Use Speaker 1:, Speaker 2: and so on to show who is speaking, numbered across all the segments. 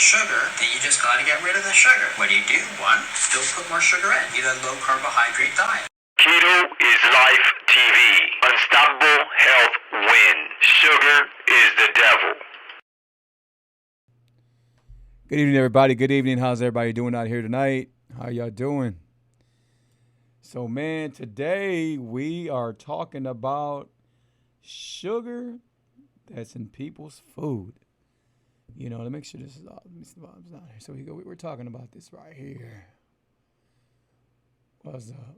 Speaker 1: sugar, then you just got to get rid of the sugar. What do? One, still put more sugar in. Eat a low carbohydrate diet.
Speaker 2: Keto is Life TV. Unstoppable health win. Sugar is the devil.
Speaker 3: Good evening, everybody. Good evening. How's everybody doing out here tonight? How y'all doing? So, man, today we are talking about sugar that's in people's food. You know, let me make sure this is all. Let me see the vibes down here. So we're talking about this right here. What's up?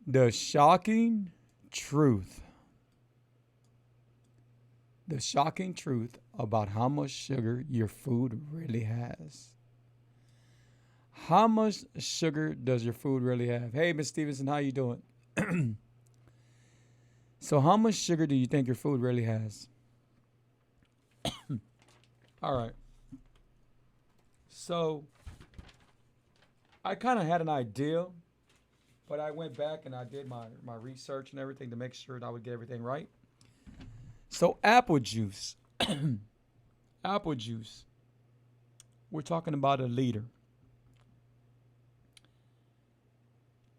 Speaker 3: The shocking truth. The shocking truth about how much sugar your food really has. How much sugar does your food really have? Hey, Miss Stevenson, how you doing? So how much sugar do you think your food really has? All right. So I kind of had an idea, but I went back and I did my research and everything to make sure that I would get everything right. So apple juice. Apple juice. We're talking about a liter.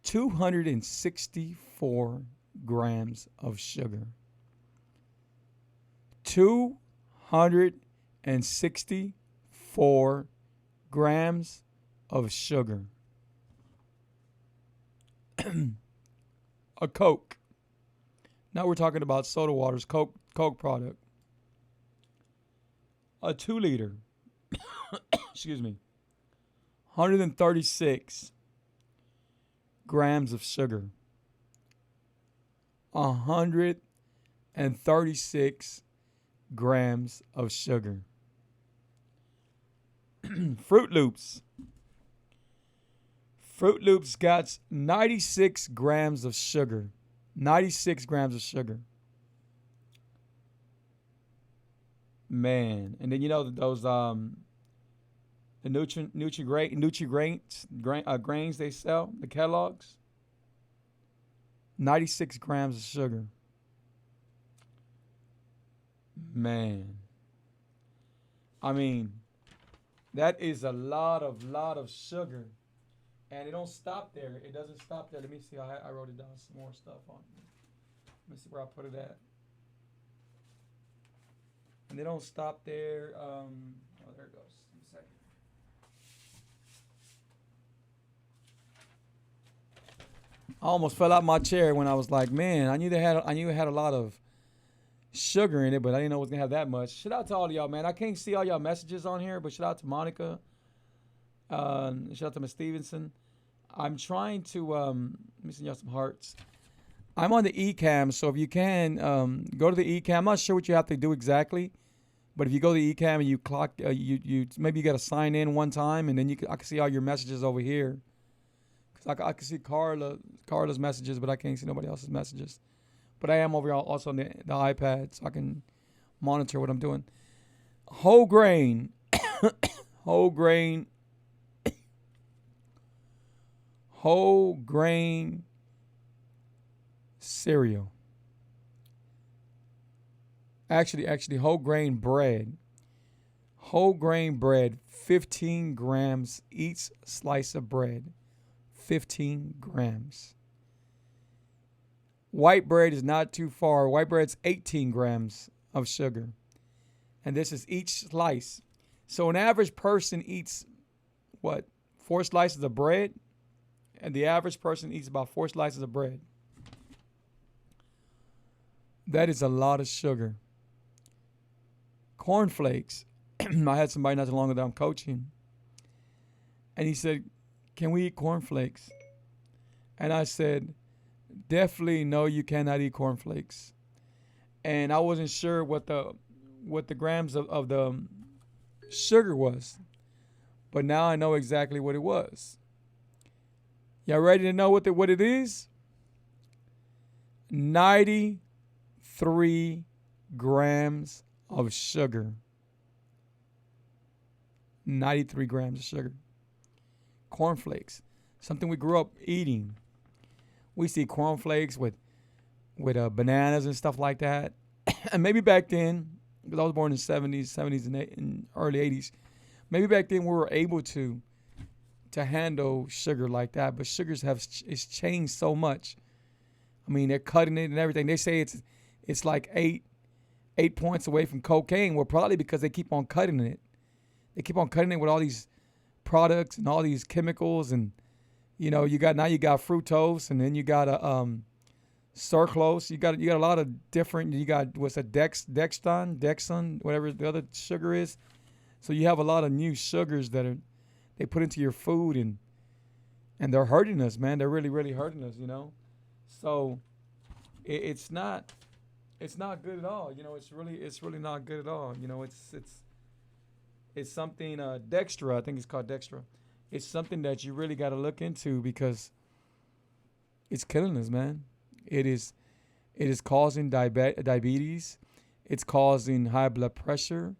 Speaker 3: 264 grams of sugar. 264 grams of sugar. A Coke. Now we're talking about soda waters, Coke product. A 2 liter. Excuse me. 136 grams of sugar. 136 grams of sugar. Fruit Loops. Fruit Loops got 96 grams of sugar. 96 grams of sugar. Man. And then you know those the grains they sell, the Kellogg's. 96 grams of sugar. Man. I mean, that is a lot of sugar. And it don't stop there. It doesn't stop there. Let me see. I wrote it down. Some more stuff on here. Let me see where I put it at. And they don't stop there. Oh, there it goes. Give me a second. I almost fell out my chair when I was like, man, I knew it had a lot of sugar in it, but I didn't know it was gonna have that much. Shout out to all of y'all, man. I can't see all y'all messages on here, but shout out to Monica. Shout out to Miss Stevenson. I'm trying to let me send y'all some hearts. I'm on the eCam, so if you can go to the eCam. I'm not sure what you have to do exactly, but if you go to the eCam and you clock, you maybe you got to sign in one time, and then I can see all your messages over here. Cause I can see Carla's messages, but I can't see nobody else's messages. But I am over here also on the iPad, so I can monitor what I'm doing. Whole grain, whole grain cereal. Actually, whole grain bread. Whole grain bread, 15 grams each slice of bread. 15 grams. White bread is not too far. White bread's 18 grams of sugar. And this is each slice. So an average person eats, 4 slices of bread? And the average person eats about 4 slices of bread. That is a lot of sugar. Cornflakes. I had somebody not too long ago that I'm coaching. And he said, can we eat cornflakes? And I said, definitely no, you cannot eat cornflakes. And I wasn't sure what the grams of the sugar was. But now I know exactly what it was. Y'all ready to know what it is? 93 grams of sugar. 93 grams of sugar. Cornflakes, something we grew up eating. We see cornflakes with bananas and stuff like that. And maybe back then because I was born in the 70s and early 80s. Maybe back then we were able to handle sugar like that, but it's changed so much. I mean, they're cutting it and everything. They say it's like 8 points away from cocaine. Well, probably because they keep on cutting it. They keep on cutting it with all these products and all these chemicals, and you got fructose, and then you got a sucralose. You got a lot of different. You got what's a dextron, whatever the other sugar is. So you have a lot of new sugars that they put into your food, and they're hurting us, man. They're really, really hurting us, So it's not good at all. It's really not good at all. It's something Dextra. I think it's called Dextra. It's something that you really got to look into because it's killing us, man. It is causing diabetes. It's causing high blood pressure,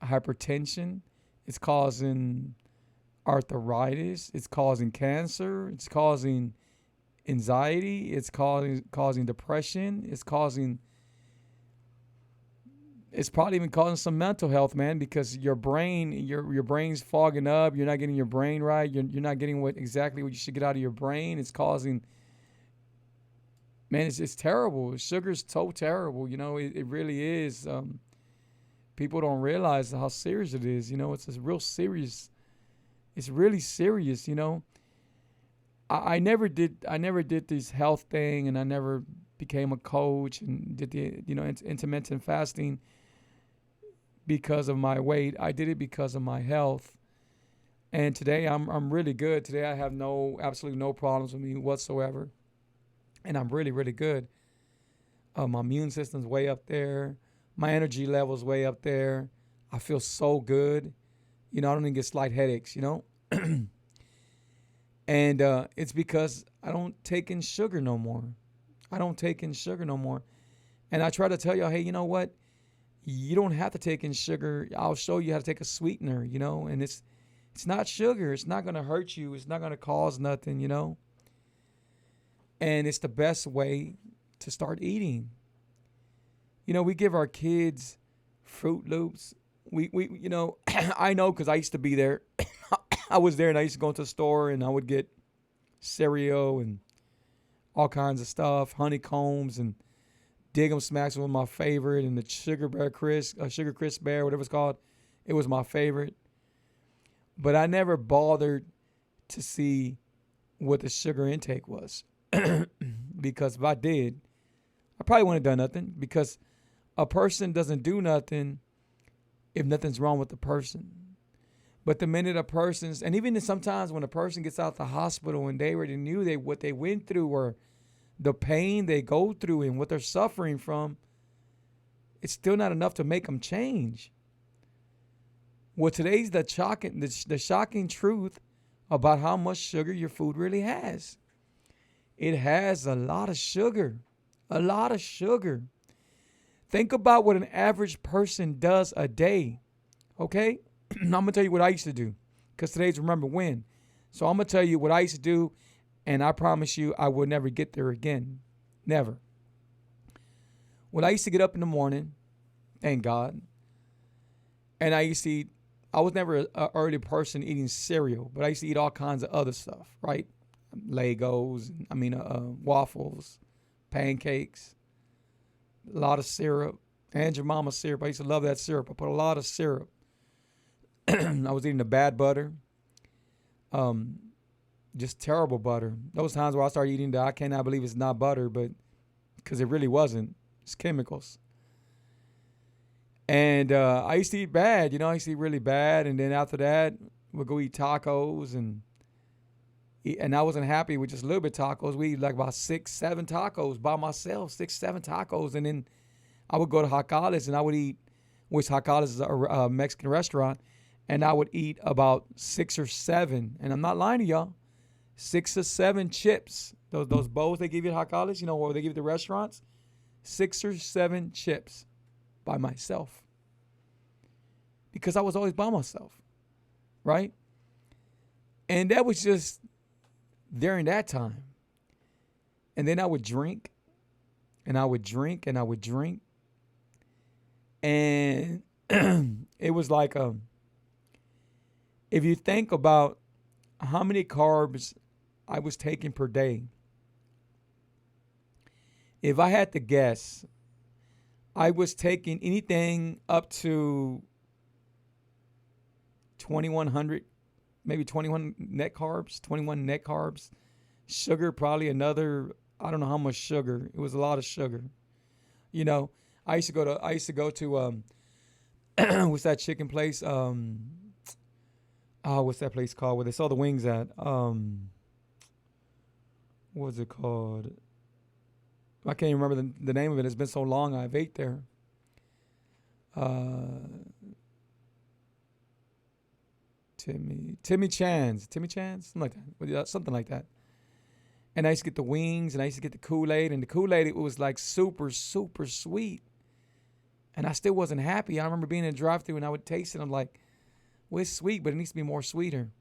Speaker 3: hypertension. It's causing arthritis. It's causing cancer. It's causing anxiety. It's causing depression. It's probably even causing some mental health, man, because your brain's fogging up. You're not getting your brain right. You're not getting exactly what you should get out of your brain. It's causing, man, it's terrible. Sugar's so terrible. It really is. People don't realize how serious it is. It's real serious. It's really serious. I never did this health thing, and I never became a coach and did the intermittent fasting because of my weight. I did it because of my health, and today I'm really good. Today I have absolutely no problems with me whatsoever, and I'm really, really good. My immune system's way up there. My energy level's way up there. I feel so good. I don't even get slight headaches. And it's because I don't take in sugar no more. And I try to tell y'all, hey, you know what? You don't have to take in sugar. I'll show you how to take a sweetener, and it's not sugar. It's not going to hurt you. It's not going to cause nothing, And it's the best way to start eating. We give our kids Fruit Loops. We I know because I used to be there. I was there and I used to go into the store and I would get cereal and all kinds of stuff, honeycombs and Dig 'em Smacks was my favorite, and the Sugar Crisp Bear, whatever it's called, it was my favorite. But I never bothered to see what the sugar intake was because if I did, I probably wouldn't have done nothing because a person doesn't do nothing if nothing's wrong with the person. But the minute and even sometimes when a person gets out the hospital and they already knew what they went through or the pain they go through and what they're suffering from, it's still not enough to make them change. Well, today's the shocking truth about how much sugar your food really has. It has a lot of sugar. A lot of sugar. Think about what an average person does a day. Okay? I'm going to tell you what I used to do because today's Remember When. So I'm going to tell you what I used to do, and I promise you I will never get there again. Never. Well, I used to get up in the morning, thank God, and I was never an early person eating cereal, but I used to eat all kinds of other stuff, right? Legos, waffles, pancakes, a lot of syrup, Aunt Jemima syrup. I used to love that syrup. I put a lot of syrup. I was eating the bad butter, just terrible butter. Those times where I started eating I cannot believe it's not butter, but because it really wasn't. It's chemicals. And I used to eat bad. I used to eat really bad. And then after that, we'd go eat tacos. And I wasn't happy with just a little bit of tacos. We eat like about 6-7 tacos by myself, 6-7 tacos. And then I would go to Jacales and I would eat, which Jacales is a Mexican restaurant. And I would eat about 6 or 7, and I'm not lying to y'all, 6 or 7 chips. Those bowls they give you at Jacales, or they give you at the restaurants, 6 or 7 chips by myself. Because I was always by myself, right? And that was just during that time. And then I would drink, and I would drink, and I would drink. And it was like if you think about how many carbs I was taking per day, if I had to guess, I was taking anything up to 2,100, maybe 21 net carbs, 21 net carbs. Sugar, probably another, I don't know how much sugar. It was a lot of sugar. You know, I used to go to what's that chicken place? What's that place called where they sell the wings at? What was it called? I can't even remember the name of it. It's been so long I've ate there. Timmy Chan's, something like that. Something like that. And I used to get the wings, and I used to get the Kool-Aid, and the Kool-Aid, it was like super, super sweet. And I still wasn't happy. I remember being in a drive-thru, and I would taste it. I'm like, well, it's sweet, but it needs to be more sweeter.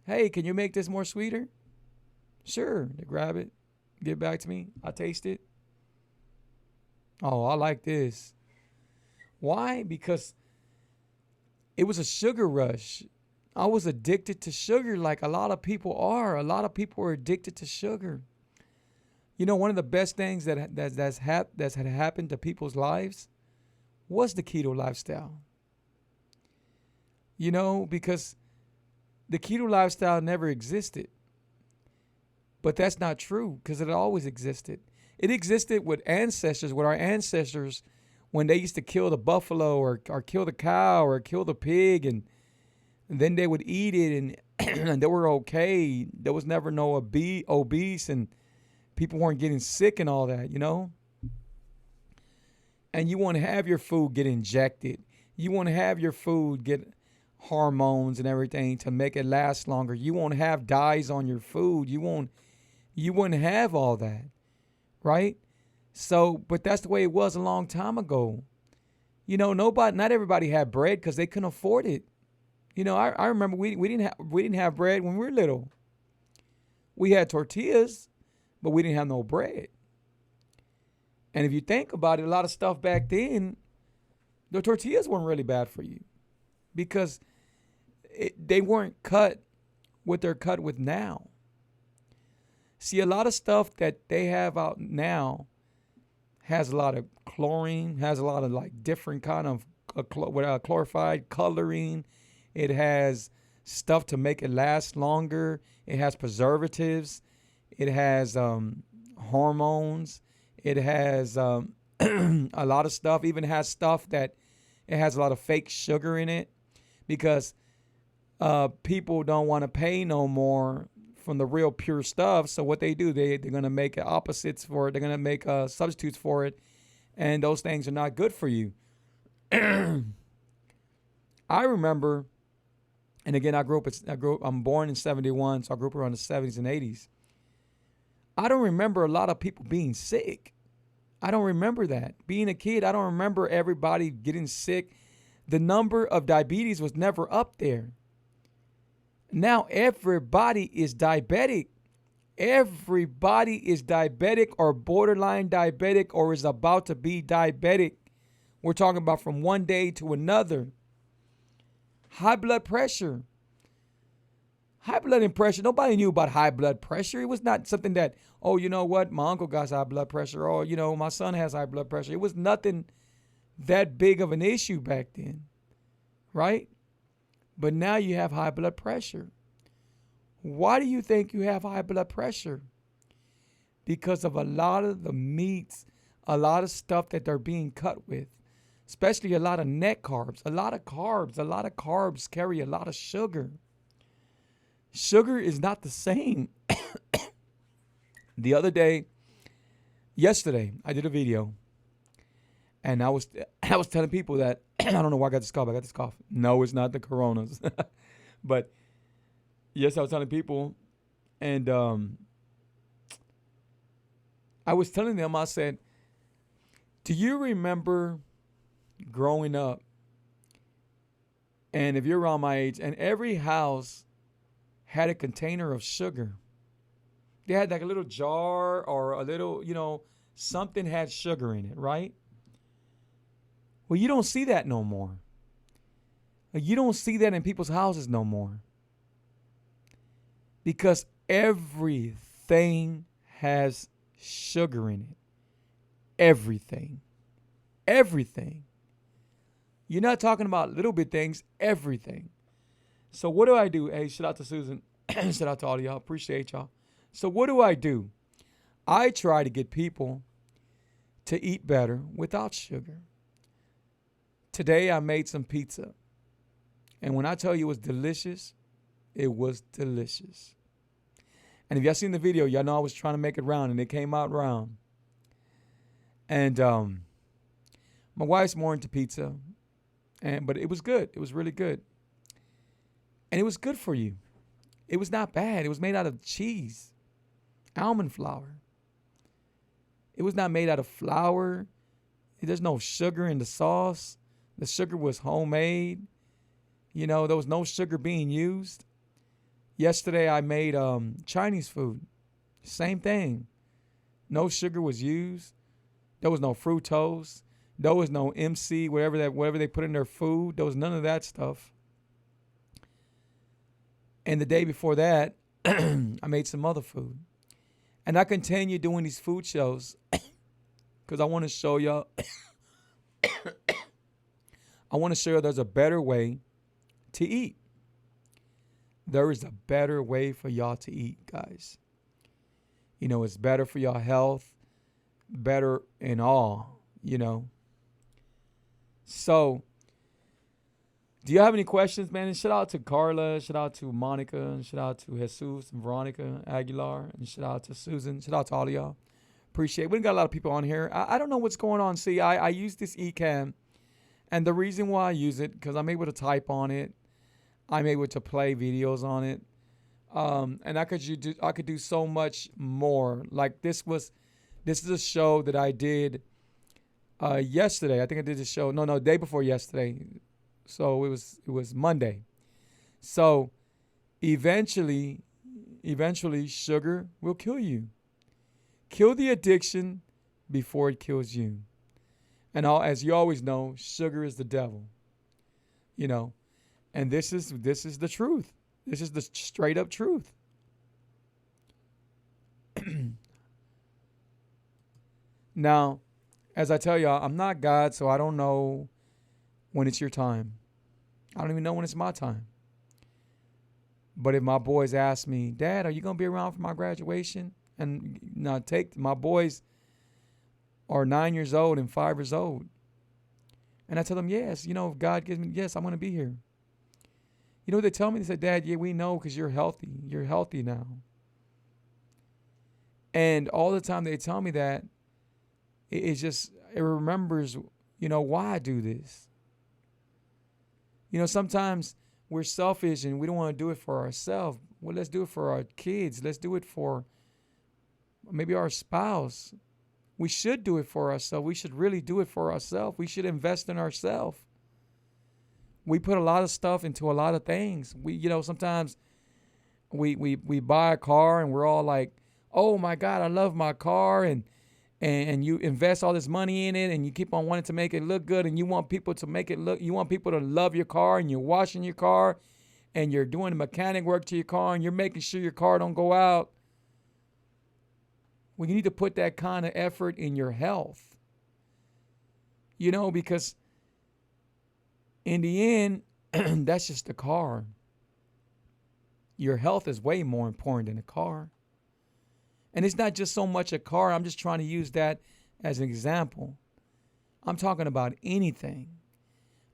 Speaker 3: Hey, can you make this more sweeter? Sure. They grab it, give it back to me. I taste it. Oh, I like this. Why? Because it was a sugar rush. I was addicted to sugar like a lot of people are. A lot of people are addicted to sugar. You know, one of the best things that's had happened to people's lives was the keto lifestyle. You know, because the keto lifestyle never existed. But that's not true, because it always existed. It existed with our ancestors, when they used to kill the buffalo or kill the cow or kill the pig, and then they would eat it, and, and they were okay. There was never no obese, and people weren't getting sick and all that, you know? And you want to have your food get injected. You want to have your food get hormones and everything to make it last longer. You won't have dyes on your food. You wouldn't have all that, right? So, but that's the way it was a long time ago. You know, not everybody had bread because they couldn't afford it. You know, I remember we didn't have bread when we were little. We had tortillas, but we didn't have no bread. And if you think about it, a lot of stuff back then, the tortillas weren't really bad for you, because they weren't cut what they're cut with now. See, a lot of stuff that they have out now has a lot of chlorine, has a lot of like different kind of chlorified coloring. It has stuff to make it last longer. It has preservatives. It has hormones. It has a lot of stuff. Even has stuff that it has a lot of fake sugar in it, because people don't want to pay no more from the real pure stuff. So what they do, they're going to make opposites for it. They're going to make substitutes for it. And those things are not good for you. I remember, and again, I'm born in 71, so I grew up around the 70s and 80s. I don't remember a lot of people being sick. I don't remember that. Being a kid, I don't remember everybody getting sick. The number of diabetes was never up there. Now everybody is diabetic. Everybody is diabetic or borderline diabetic or is about to be diabetic. We're talking about from one day to another. High blood pressure. High blood pressure. Nobody knew about high blood pressure. It was not something that, oh, you know what, my uncle got high blood pressure, or, you know, my son has high blood pressure. It was nothing that big of an issue back then, right? But now you have high blood pressure. Why do you think you have high blood pressure? Because of a lot of the meats, a lot of stuff that they're being cut with, especially a lot of net carbs. A lot of carbs carry a lot of sugar. Sugar is not the same. Yesterday, I did a video, and I was telling people that I don't know why I got this cough. I got this cough. No, it's not the coronas. But yes, I was telling people, and I was telling them, I said, do you remember growing up? And if you're around my age, and every house had a container of sugar. They had like a little jar, or a little, you know, something had sugar in it, right? Well, you don't see that no more. You don't see that in people's houses no more. Because everything has sugar in it. Everything. Everything. You're not talking about little bit things, everything. So what do I do? Hey, shout out to Susan. Shout out to all of y'all. Appreciate y'all. So what do? I try to get people to eat better without sugar. Today I made some pizza. And when I tell you it was delicious, it was delicious. And if y'all seen the video, y'all know I was trying to make it round and it came out round. And my wife's more into pizza. But it was good. It was really good. And it was good for you. It was not bad. It was made out of cheese, almond flour. It was not made out of flour. There's no sugar in the sauce. The sugar was homemade. You know, there was no sugar being used. Yesterday I made Chinese food. Same thing. No sugar was used. There was no fructose. There was no MC, whatever they put in their food. There was none of that stuff. And the day before that, I made some other food. And I continue doing these food shows because I want to show y'all. I want to show you there's a better way to eat. There is a better way for y'all to eat, guys. You know, it's better for your health, better in all, you know. So, do you have any questions, man? And shout out to Carla, shout out to Monica, and shout out to Jesus and Veronica Aguilar, and shout out to Susan, shout out to all of y'all. Appreciate it. We got a lot of people on here. I don't know what's going on. See, I use this eCam, and the reason why I use it, because I'm able to type on it. I'm able to play videos on it. And I could do so much more. Like this is a show that I did yesterday. I think I did the show. No, day before yesterday. So it was Monday. So eventually sugar will kill you. Kill the addiction before it kills you. And as you always know, sugar is the devil. You know, and this is the truth. This is the straight up truth. Now, as I tell y'all, I'm not God, so I don't know when it's your time. I don't even know when it's my time. But if my boys ask me, Dad, are you going to be around for my graduation? And now my boys are 9 years old and 5 years old. And I tell them, yes, you know, if God gives me, yes, I'm going to be here. You know what they tell me? They say, Dad, yeah, we know because you're healthy. You're healthy now. And all the time they tell me that, it remembers, you know, why I do this. You know, sometimes we're selfish and we don't want to do it for ourselves. Well, let's do it for our kids. Let's do it for maybe our spouse. We should do it for ourselves. We should really do it for ourselves. We should invest in ourselves. We put a lot of stuff into a lot of things. Sometimes we buy a car and we're all like, oh my God, I love my car. And you invest all this money in it and you keep on wanting to make it look good and you want people to make it look, you want people to love your car and you're washing your car and you're doing the mechanic work to your car and you're making sure your car don't go out. Well, you need to put that kind of effort in your health. You know, because in the end, that's just the car. Your health is way more important than a car. And it's not just so much a car. I'm just trying to use that as an example. I'm talking about anything.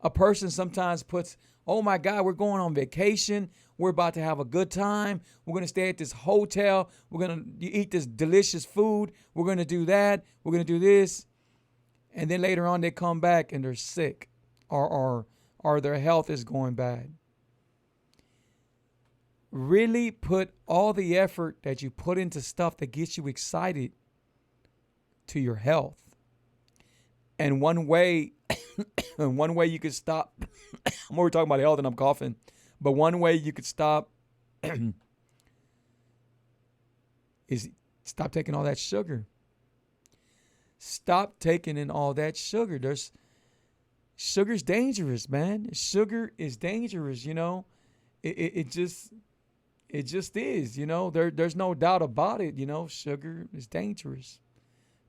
Speaker 3: A person sometimes puts, oh my God, we're going on vacation. We're about to have a good time. We're going to stay at this hotel. We're going to eat this delicious food. We're going to do that. We're going to do this. And then later on they come back and they're sick or their health is going bad. Really put all the effort that you put into stuff that gets you excited to your health. And one way you could stop, I'm already talking about health and I'm coughing, but one way you could stop is stop taking all that sugar. Stop taking in all that sugar. Sugar's dangerous, man. Sugar is dangerous, you know. It just is, you know. There's no doubt about it, you know. Sugar is dangerous,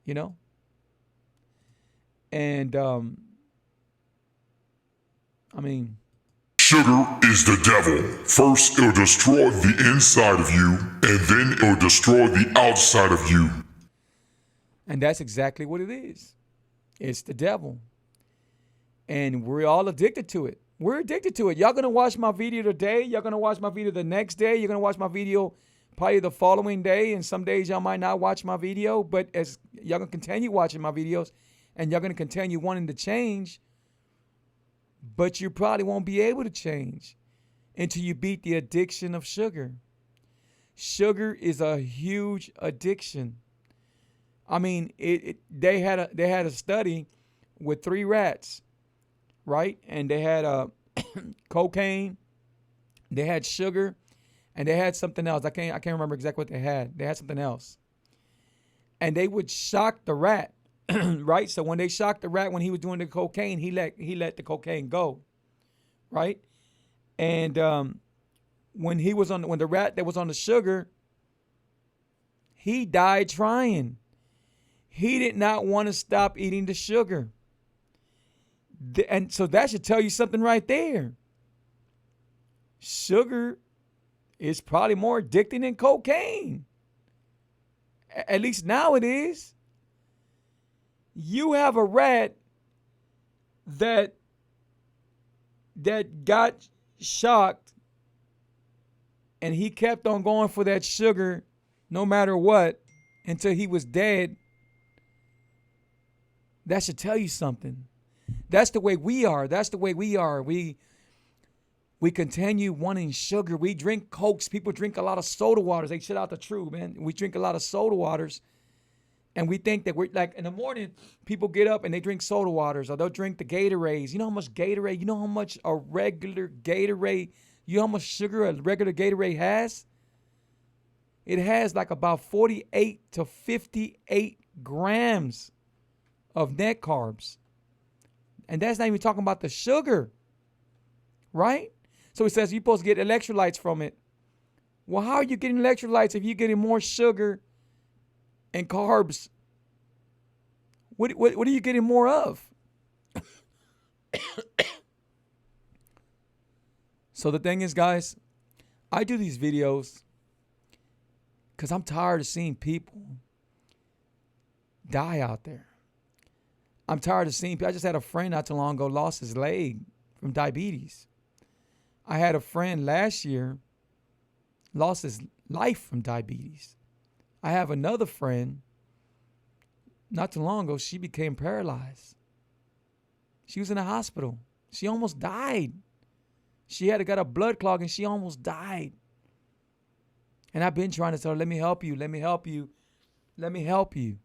Speaker 3: you know. And I mean,
Speaker 4: Sugar is the devil. First, it'll destroy the inside of you, and then it'll destroy the outside of you.
Speaker 3: and that's exactly what it is. It's the devil. And we're all addicted to it. We're addicted to it. Y'all gonna watch my video today. Y'all gonna watch my video the next day. You're gonna watch my video probably the following day. And some days y'all might not watch my video. But as y'all gonna continue watching my videos, and y'all gonna continue wanting to change, but you probably won't be able to change until you beat the addiction of sugar. Sugar is a huge addiction. I mean, they had a study with 3 rats, right? And they had cocaine, they had sugar, and they had something else. I can't remember exactly what they had. They had something else. And they would shock the rat, right? So when they shocked the rat when he was doing the cocaine, he let the cocaine go, right? And when the rat that was on the sugar, he died trying. He did not want to stop eating the sugar. And so that should tell you something right there. Sugar is probably more addicting than cocaine. At least now it is. You have a rat that got shocked, and he kept on going for that sugar no matter what until he was dead. That should tell you something. That's the way we are. That's the way we are. We continue wanting sugar. We drink Cokes. People drink a lot of soda waters. They shit out the truth, man. We drink a lot of soda waters. And we think that we're like, in the morning, people get up and they drink soda waters, or they'll drink the Gatorades. You know how much Gatorade, you know how much a regular Gatorade, you know how much sugar a regular Gatorade has? It has like about 48 to 58 grams of net carbs. And that's not even talking about the sugar, right? So it says you're supposed to get electrolytes from it. Well, how are you getting electrolytes if you're getting more sugar and carbs? What are you getting more of? So the thing is, guys, I do these videos because I'm tired of seeing people die out there. I'm tired of seeing people. I just had a friend not too long ago lost his leg from diabetes. I had a friend last year lost his life from diabetes. I have another friend, not too long ago, she became paralyzed. She was in the hospital. She almost died. She got a blood clot and she almost died. And I've been trying to tell her, let me help you, let me help you, let me help you.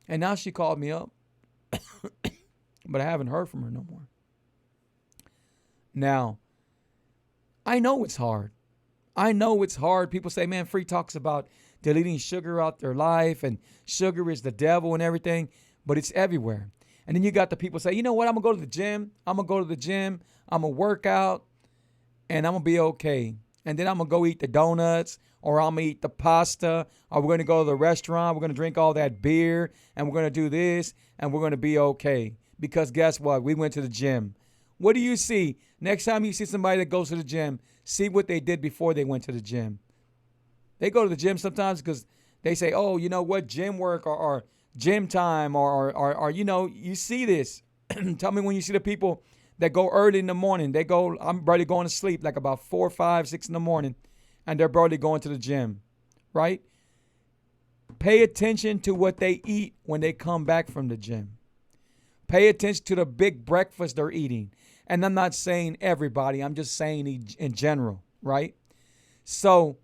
Speaker 3: And now she called me up, but I haven't heard from her no more. Now, I know it's hard. I know it's hard. People say, man, Free talks about deleting sugar out their life and sugar is the devil and everything, but it's everywhere. And then you got the people say, you know what, I'm going to go to the gym. I'm going to work out, and I'm going to be okay. And then I'm going to go eat the donuts, or I'm going to eat the pasta, or we're going to go to the restaurant. We're going to drink all that beer, and we're going to do this, and we're going to be okay. Because guess what? We went to the gym. What do you see? Next time you see somebody that goes to the gym, see what they did before they went to the gym. They go to the gym sometimes because they say, oh, you know what, gym work or gym time or you know, you see this. Tell me when you see the people that go early in the morning. They go, I'm barely going to sleep like about 4, 5, 6 in the morning, and they're barely going to the gym, right? Pay attention to what they eat when they come back from the gym. Pay attention to the big breakfast they're eating. And I'm not saying everybody, I'm just saying in general, right? So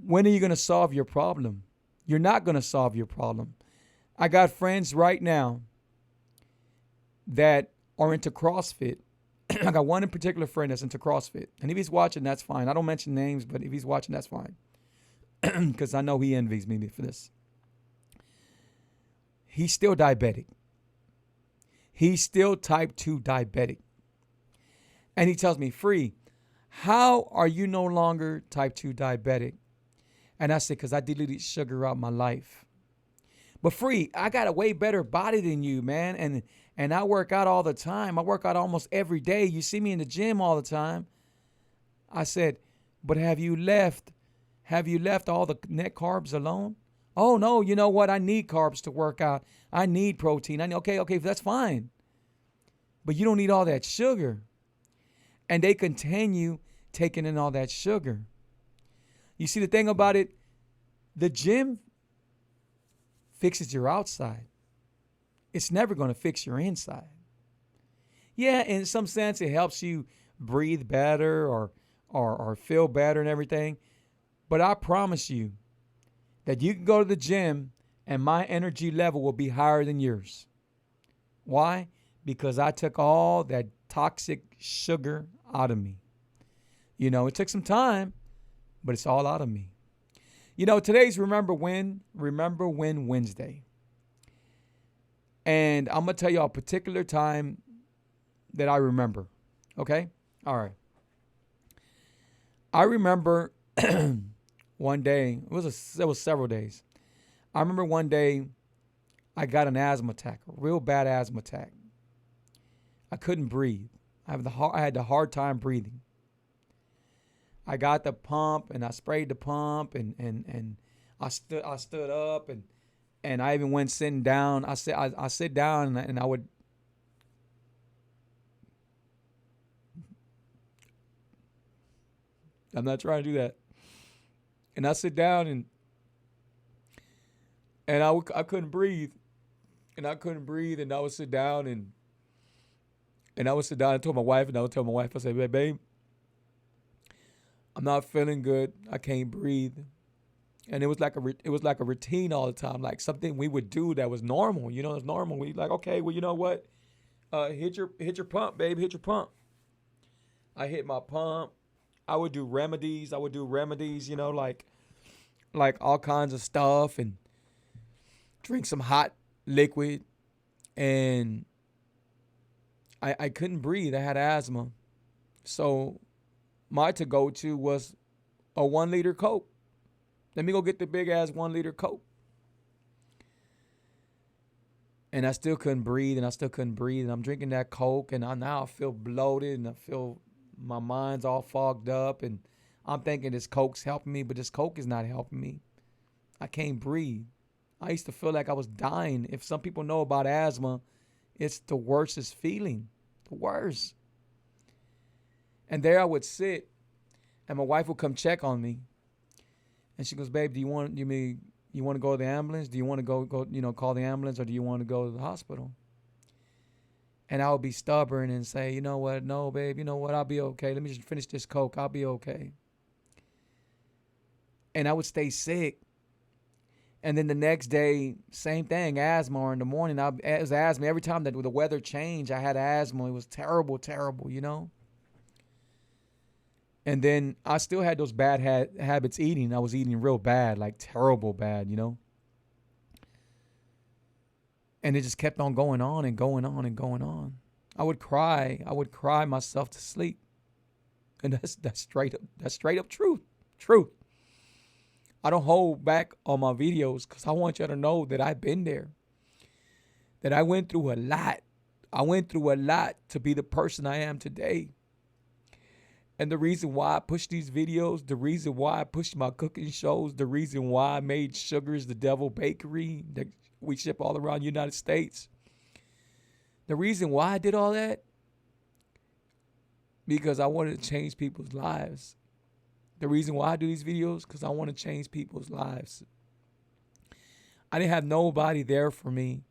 Speaker 3: when are you going to solve your problem? You're not going to solve your problem. I got friends right now that are into CrossFit. I got one in particular friend that's into CrossFit. And if he's watching, that's fine. I don't mention names, but if he's watching, that's fine. Because I know he envies me for this. He's still diabetic. He's still type 2 diabetic. And he tells me, Free, how are you no longer type 2 diabetic? And I said, because I deleted sugar out my life. But Free, I got a way better body than you, man. And I work out all the time. I work out almost every day. You see me in the gym all the time. I said, but have you left all the net carbs alone? Oh, no, you know what? I need carbs to work out. I need protein. Okay, that's fine. But you don't need all that sugar. And they continue taking in all that sugar. You see, the thing about it, the gym fixes your outside. It's never going to fix your inside. Yeah, in some sense, it helps you breathe better or feel better and everything. But I promise you that you can go to the gym and my energy level will be higher than yours. Why? Because I took all that toxic sugar out of me. You know, it took some time, but it's all out of me. You know, today's Remember When Wednesday. And I'm going to tell you a particular time that I remember. Okay? All right. I remember one day, it was several days. I remember one day I got an asthma attack, a real bad asthma attack. I couldn't breathe. I had the hard time breathing. I got the pump and I sprayed the pump and I stood up and I even went sitting down. I sit down and I would. I'm not trying to do that. And I sit down and I couldn't breathe. And I couldn't breathe and I would sit down and I would sit down and told my wife and I would tell my wife, I said, babe, I'm not feeling good. I can't breathe. And it was like a routine all the time, like something we would do that was normal. You know, it's normal. We like, okay, well, you know what? Hit your pump, babe. Hit your pump. I hit my pump. I would do remedies. You know, like all kinds of stuff and drink some hot liquid. And I couldn't breathe. I had asthma. So my to-go-to was a 1 liter Coke. Let me go get the big ass 1 liter Coke. And I still couldn't breathe and I'm drinking that Coke and now I feel bloated and I feel my mind's all fogged up and I'm thinking this Coke's helping me, but this Coke is not helping me. I can't breathe. I used to feel like I was dying. If some people know about asthma, it's the worstest feeling. The worst. And there I would sit, and my wife would come check on me. And she goes, babe, do you want to go to the ambulance? Do you want to go call the ambulance, or do you want to go to the hospital? And I would be stubborn and say, you know what? No, babe, you know what? I'll be okay. Let me just finish this Coke. I'll be okay. And I would stay sick. And then the next day, same thing, asthma. Or in the morning, it was asthma. Every time that the weather changed, I had asthma. It was terrible, you know? And then I still had those bad habits eating. I was eating real bad, like terrible bad, you know? And it just kept on going on and going on and going on. I would cry myself to sleep. And that's straight up truth. I don't hold back on my videos because I want you to know that I've been there. That I went through a lot. I went through a lot to be the person I am today. And the reason why I push these videos, the reason why I push my cooking shows, the reason why I made Sugar's the Devil Bakery that we ship all around the United States, the reason why I did all that, because I wanted to change people's lives. The reason why I do these videos, because I want to change people's lives. I didn't have nobody there for me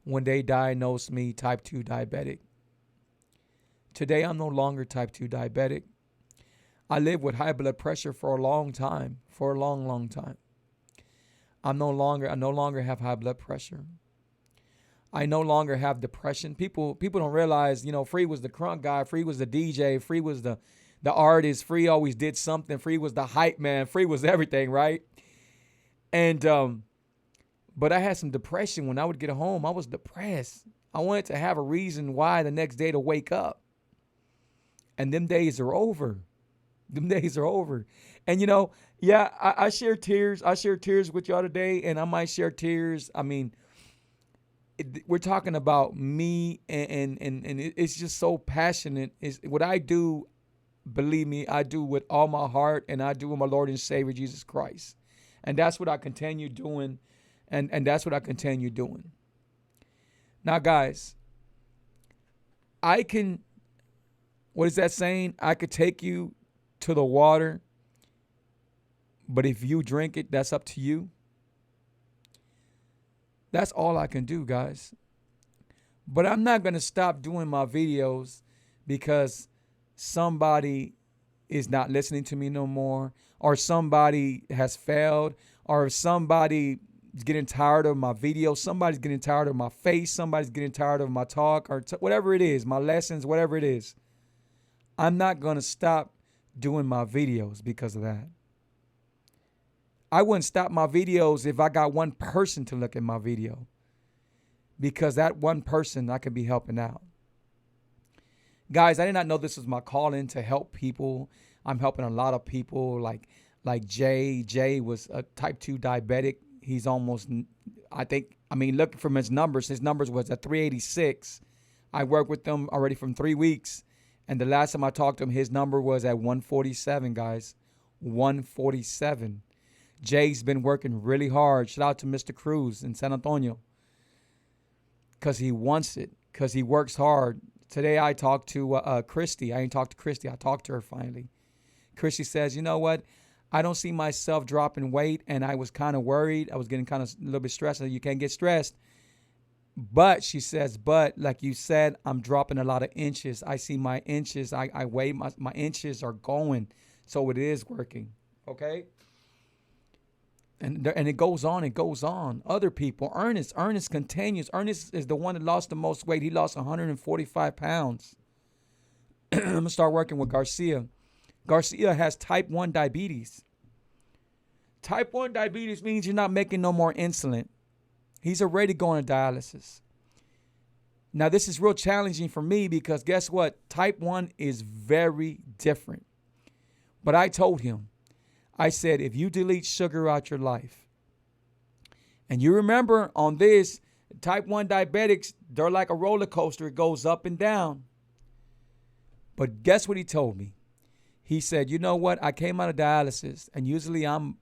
Speaker 3: when they diagnosed me type 2 diabetic. Today, I'm no longer type 2 diabetic. I lived with high blood pressure for a long time, for a long, long time. I no longer have high blood pressure. I no longer have depression. People don't realize, you know, Free was the crunk guy. Free was the DJ. Free was the artist. Free always did something. Free was the hype man. Free was everything, right? And, but I had some depression when I would get home. I was depressed. I want it to have a reason why the next day to wake up. And them days are over. Them days are over. And, you know, yeah, I share tears. I share tears with y'all today, and I might share tears. I mean, we're talking about me, and it's just so passionate. It's, what I do, believe me, I do with all my heart, and I do with my Lord and Savior, Jesus Christ. And that's what I continue doing, and that's what I continue doing. Now, guys, I can, what is that saying? I could take you to the water, but if you drink it, that's up to you. That's all I can do, guys. But I'm not going to stop doing my videos because somebody is not listening to me no more, or somebody has failed, or somebody is getting tired of my videos, somebody's getting tired of my face, somebody's getting tired of my talk, or whatever it is, my lessons, whatever it is. I'm not going to stop doing my videos because of that. I wouldn't stop my videos if I got one person to look at my video, because that one person I could be helping out. Guys, I did not know this was my calling to help people. I'm helping a lot of people like Jay. Jay was a type 2 diabetic. He's almost, looking from his numbers was at 386. I worked with him already from 3 weeks. And the last time I talked to him, his number was at 147, guys. 147. Jay's been working really hard. Shout out to Mr. Cruz in San Antonio. Because he wants it. Because he works hard. Today I talked to Christy. I ain't talked to Christy. I talked to her finally. Christy says, you know what? I don't see myself dropping weight. And I was kind of worried. I was getting kind of a little bit stressed. You can't get stressed. But she says, but like you said, I'm dropping a lot of inches. I see my inches. I weigh my inches are going. So it is working. Okay. And it goes on. It goes on. Other people, Ernest continues. Ernest is the one that lost the most weight. He lost 145 pounds. I'm going to start working with Garcia. Garcia has type 1 diabetes. Type 1 diabetes means you're not making no more insulin. He's already going to dialysis. Now, this is real challenging for me because guess what? Type 1 is very different. But I told him, I said, if you delete sugar out your life, and you remember on this, type 1 diabetics, they're like a roller coaster. It goes up and down. But guess what he told me? He said, you know what? I came out of dialysis, and usually I'm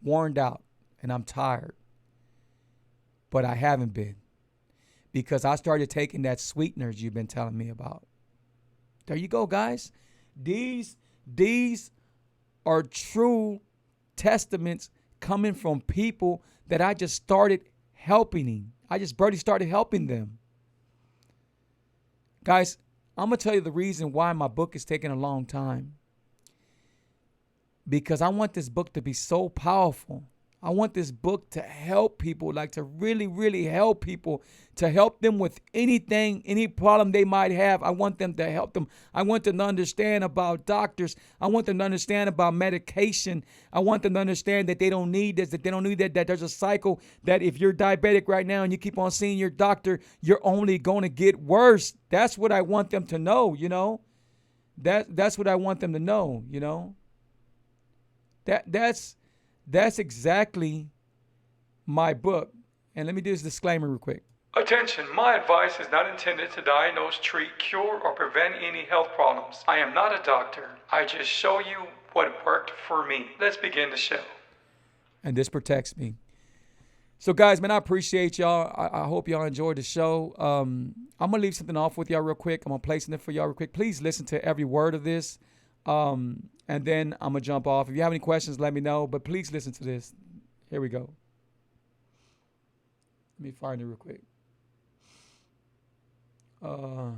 Speaker 3: worn out and I'm tired. But I haven't been, because I started taking that sweeteners you've been telling me about. There you go, guys. These are true testaments coming from people that I just started helping. I just barely started helping them. Guys, I'm going to tell you the reason why my book is taking a long time. Because I want this book to be so powerful. I want this book to help people, like to really, really help people, to help them with anything, any problem they might have. I want them to help them. I want them to understand about doctors. I want them to understand about medication. I want them to understand that they don't need this, that they don't need that there's a cycle, that if you're diabetic right now and you keep on seeing your doctor, you're only going to get worse. That's what I want them to know, you know. That's what I want them to know, you know. That's exactly my book. And let me do this disclaimer real quick. Attention, my advice is not intended to diagnose, treat, cure, or prevent any health problems. I am not a doctor. I just show you what worked for me. Let's begin the show. And this protects me. So guys, man, I appreciate y'all. I hope y'all enjoyed the show. I'm going to leave something off with y'all real quick. I'm going to play something for y'all real quick. Please listen to every word of this. And then I'm going to jump off. If you have any questions, let me know. But please listen to this. Here we go. Let me find it real quick. I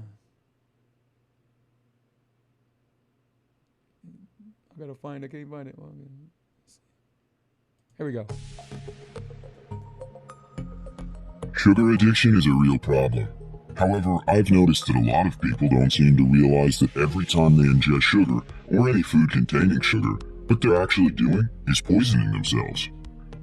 Speaker 3: got to find it. I can't find it. Here we go.
Speaker 4: Sugar addiction is a real problem. However, I've noticed that a lot of people don't seem to realize that every time they ingest sugar, or any food containing sugar, what they're actually doing is poisoning themselves.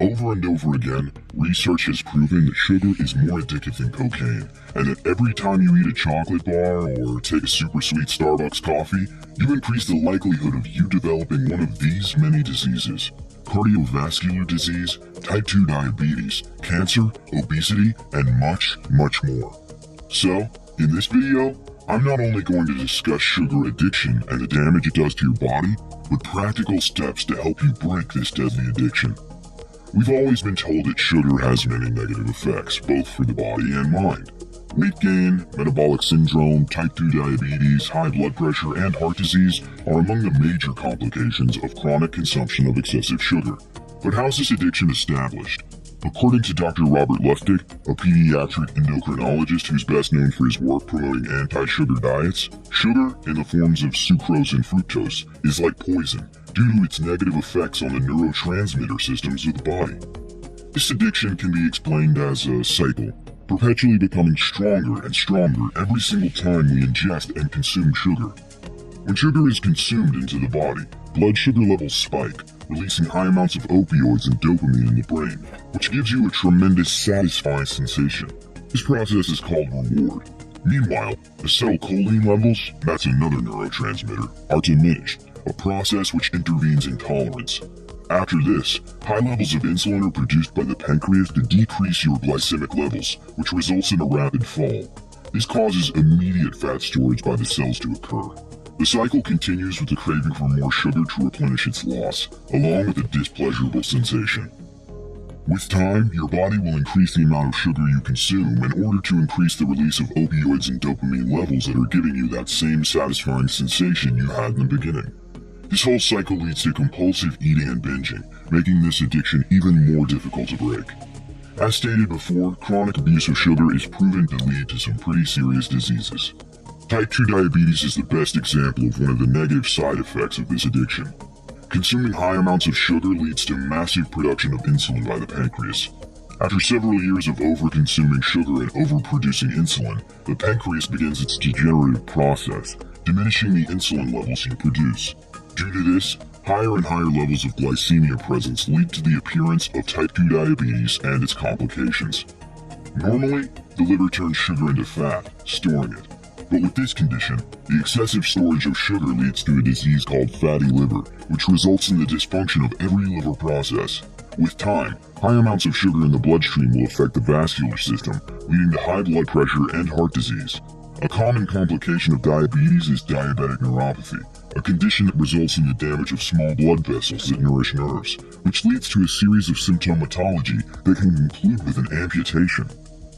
Speaker 4: Over and over again, research has proven that sugar is more addictive than cocaine, and that every time you eat a chocolate bar or take a super sweet Starbucks coffee, you increase the likelihood of you developing one of these many diseases: cardiovascular disease, type 2 diabetes, cancer, obesity, and much, much more. So, in this video, I'm not only going to discuss sugar addiction and the damage it does to your body, but practical steps to help you break this deadly addiction. We've always been told that sugar has many negative effects, both for the body and mind. Weight gain, metabolic syndrome, type 2 diabetes, high blood pressure, and heart disease are among the major complications of chronic consumption of excessive sugar. But how's this addiction established? According to Dr. Robert Luftig, a pediatric endocrinologist who's best known for his work promoting anti-sugar diets, sugar, in the forms of sucrose and fructose, is like poison due to its negative effects on the neurotransmitter systems of the body. This addiction can be explained as a cycle, perpetually becoming stronger and stronger every single time we ingest and consume sugar. When sugar is consumed into the body, blood sugar levels spike, releasing high amounts of opioids and dopamine in the brain, which gives you a tremendous satisfying sensation. This process is called reward. Meanwhile, acetylcholine levels, that's another neurotransmitter, are diminished, a process which intervenes in tolerance. After this, high levels of insulin are produced by the pancreas to decrease your glycemic levels, which results in a rapid fall. This causes immediate fat storage by the cells to occur. The cycle continues with the craving for more sugar to replenish its loss, along with a displeasurable sensation. With time, your body will increase the amount of sugar you consume in order to increase the release of opioids and dopamine levels that are giving you that same satisfying sensation you had in the beginning. This whole cycle leads to compulsive eating and binging, making this addiction even more difficult to break. As stated before, chronic abuse of sugar is proven to lead to some pretty serious diseases. Type 2 diabetes is the best example of one of the negative side effects of this addiction. Consuming high amounts of sugar leads to massive production of insulin by the pancreas. After several years of over-consuming sugar and overproducing insulin, the pancreas begins its degenerative process, diminishing the insulin levels you produce. Due to this, higher and higher levels of glycemia presence lead to the appearance of type 2 diabetes and its complications. Normally, the liver turns sugar into fat, storing it. But with this condition, the excessive storage of sugar leads to a disease called fatty liver, which results in the dysfunction of every liver process. With time, high amounts of sugar in the bloodstream will affect the vascular system, leading to high blood pressure and heart disease. A common complication of diabetes is diabetic neuropathy, a condition that results in the damage of small blood vessels that nourish nerves, which leads to a series of symptomatology that can conclude with an amputation.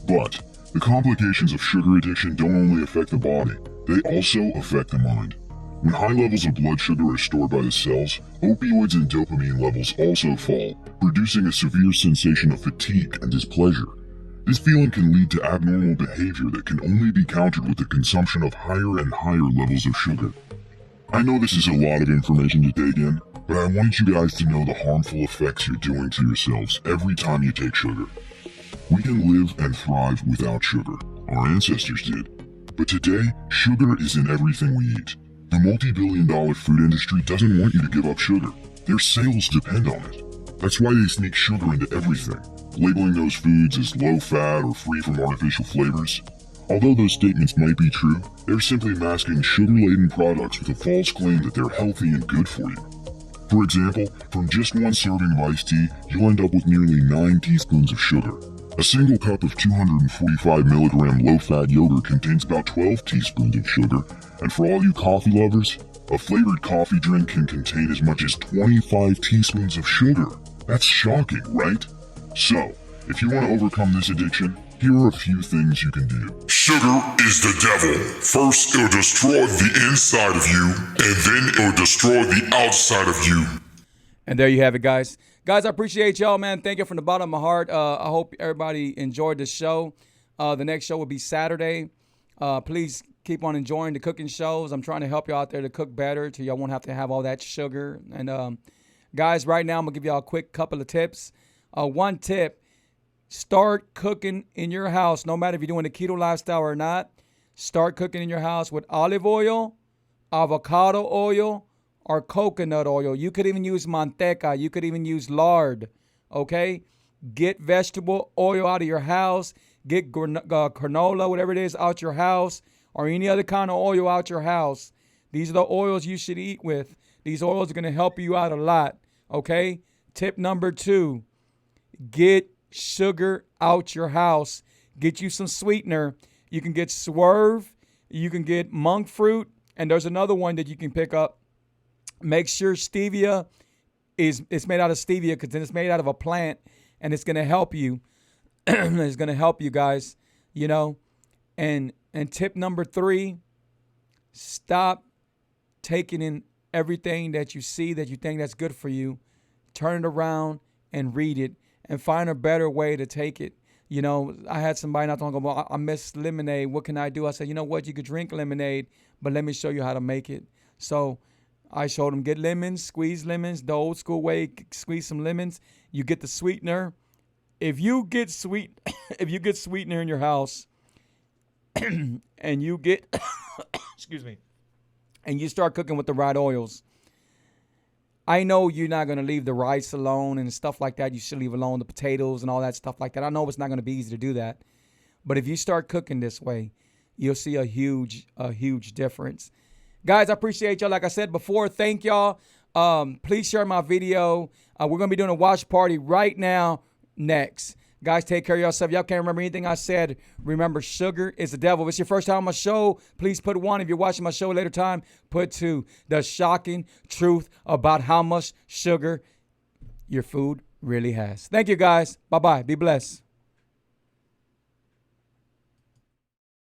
Speaker 4: But the complications of sugar addiction don't only affect the body, they also affect the mind. When high levels of blood sugar are stored by the cells, opioids and dopamine levels also fall, producing a severe sensation of fatigue and displeasure. This feeling can lead to abnormal behavior that can only be countered with the consumption of higher and higher levels of sugar. I know this is a lot of information to take in, but I wanted you guys to know the harmful effects you're doing to yourselves every time you take sugar. We can live and thrive without sugar. Our ancestors did. But today, sugar is in everything we eat. The multi-billion-dollar food industry doesn't want you to give up sugar. Their sales depend on it. That's why they sneak sugar into everything, labeling those foods as low-fat or free from artificial flavors. Although those statements might be true, they're simply masking sugar-laden products with a false claim that they're healthy and good for you. For example, from just one serving of iced tea, you'll end up with nearly 9 teaspoons of sugar. A single cup of 245 milligram low-fat yogurt contains about 12 teaspoons of sugar, and for all you coffee lovers, a flavored coffee drink can contain as much as 25 teaspoons of sugar. That's shocking, right? So, if you want to overcome this addiction, here are a few things you can do. Sugar is the devil. First, it'll destroy the inside of you, and then it'll destroy the outside of you.
Speaker 3: And there you have it, guys. Guys, I appreciate y'all, man. Thank you from the bottom of my heart. I hope everybody enjoyed the show. The next show will be Saturday. Please keep on enjoying the cooking shows. I'm trying to help you out there to cook better so y'all won't have to have all that sugar. And guys, right now I'm going to give y'all a quick couple of tips. One tip, start cooking in your house. No matter if you're doing the keto lifestyle or not, start cooking in your house with olive oil, avocado oil, or coconut oil. You could even use manteca. You could even use lard. okay? Get vegetable oil out of your house. Get canola, whatever it is, out your house, or any other kind of oil out your house. These are the oils you should eat with. These oils are going to help you out a lot, okay? Tip number 2, get sugar out your house. Get you some sweetener. You can get Swerve. You can get monk fruit. And there's another one that you can pick up. Make sure stevia it's made out of stevia, because then it's made out of a plant, and it's going to help you. It's going to help you guys, you know. And tip number 3, stop taking in everything that you see that you think that's good for you. Turn it around and read it and find a better way to take it. You know, I had somebody not long ago, well, I miss lemonade. What can I do? I said, you know what? You could drink lemonade, but let me show you how to make it. So I showed them, get lemons, squeeze lemons, the old school way, squeeze some lemons. You get the sweetener. If you get sweetener in your house and you get, excuse me, and you start cooking with the right oils, I know you're not going to leave the rice alone and stuff like that. You should leave alone the potatoes and all that stuff like that. I know it's not going to be easy to do that. But if you start cooking this way, you'll see a huge difference. Guys, I appreciate y'all. Like I said before, thank y'all. Please share my video. We're going to be doing a watch party right now next. Guys, take care of yourself. Y'all can't remember anything I said. Remember, sugar is the devil. If it's your first time on my show, please put 1. If you're watching my show later time, put 2. The shocking truth about how much sugar your food really has. Thank you, guys. Bye-bye. Be blessed.